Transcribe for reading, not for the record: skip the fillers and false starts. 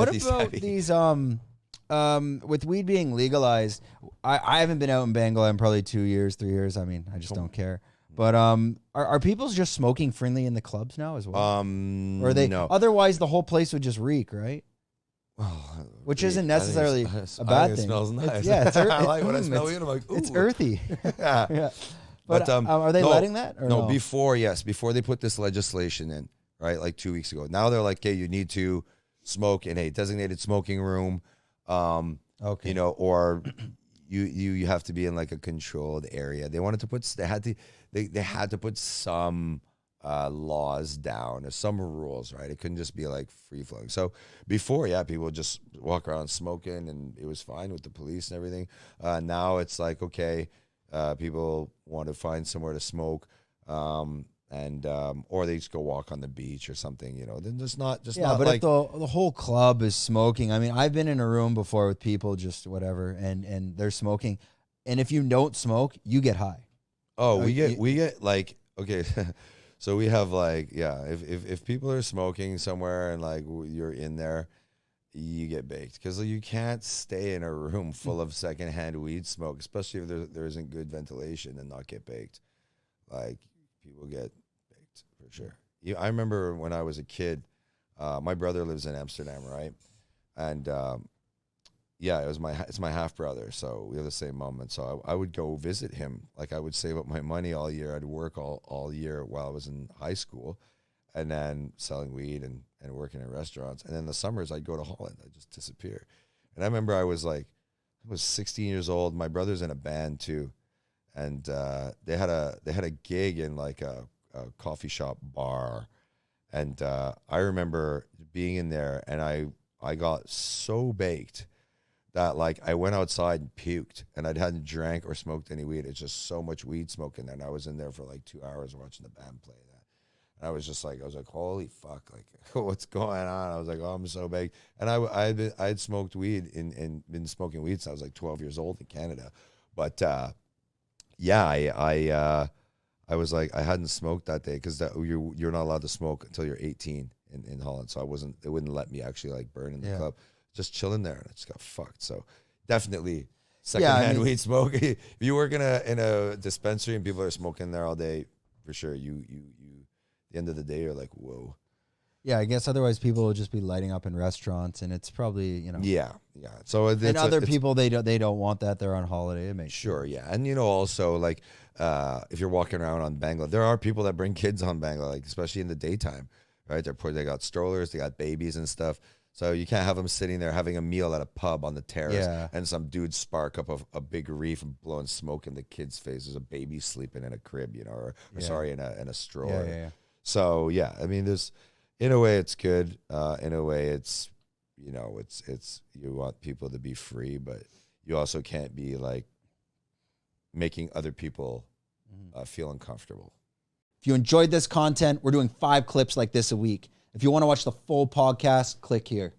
What about these with weed being legalized? I haven't been out in Bengal in probably 2 years, 3 years. I mean, I just don't care. But are people just smoking freely in the clubs now as well? Or are they? No. Otherwise, the whole place would just reak, right? Which isn't necessarily a bad thing. It smells nice. I like when I smell weed, I'm like, ooh. It's earthy. Yeah. But are they letting that? Or no, before they put this legislation in, right, like 2 weeks ago. Now they're like, okay, you need to smoke in a designated smoking room, okay, you know, or you have to be in like a controlled area. They had to put some laws down or some rules, right? It couldn't just be like free flowing. So before, people would just walk around smoking and it was fine with the police and everything. Now it's like, okay, people want to find somewhere to smoke, or they just go walk on the beach or something, you know. Then not but like if the whole club is smoking, I mean, I've been in a room before with people just whatever, and they're smoking, and if you don't smoke, you get high. Oh, we get like, okay, so we have like, if people are smoking somewhere and like you're in there, you get baked because you can't stay in a room full of secondhand weed smoke, especially if there isn't good ventilation, and not get baked. Like, people get baked for sure. I remember when I was a kid, my brother lives in Amsterdam, right? And it's my half brother, so we have the same mom, and so I would go visit him. Like, I would save up my money all year. I'd work all year while I was in high school, and then selling weed and working in restaurants. And then the summers I'd go to Holland. I'd just disappear. And I remember I was 16 years old. My brother's in a band too, and they had a gig in like a coffee shop bar, and I remember being in there, and I got so baked that like I went outside and puked, and I hadn't drank or smoked any weed. It's just so much weed smoking there, and I was in there for like 2 hours watching the band play that. And I was like, holy fuck, like, what's going on? I was like, oh, I'm so baked. And I'd smoked weed and been smoking weed since I was like 12 years old in Canada. But I was like, I hadn't smoked that day because you're not allowed to smoke until you're 18 in Holland. So it wouldn't let me actually like burn in the club. Just chilling there, and I just got fucked. So definitely secondhand weed smoke. If you work in a dispensary and people are smoking there all day, for sure, you the end of the day, you're like, whoa. Yeah, I guess otherwise people will just be lighting up in restaurants, and it's probably, you know. Yeah. So and other people, they don't want that. They're on holiday. It makes sure, sense. And you know, also like if you're walking around on Bangla, there are people that bring kids on Bangla, like especially in the daytime, right? They got strollers, they got babies and stuff. So you can't have them sitting there having a meal at a pub on the terrace, and some dude spark up a big reef and blowing smoke in the kid's face. There's a baby sleeping in a crib, you know, or sorry, in a stroller. Yeah. So I mean, in a way it's good. In a way it's, you know, it's you want people to be free, but you also can't be like making other people feel uncomfortable. If you enjoyed this content, we're doing 5 clips like this a week. If you want to watch the full podcast, click here.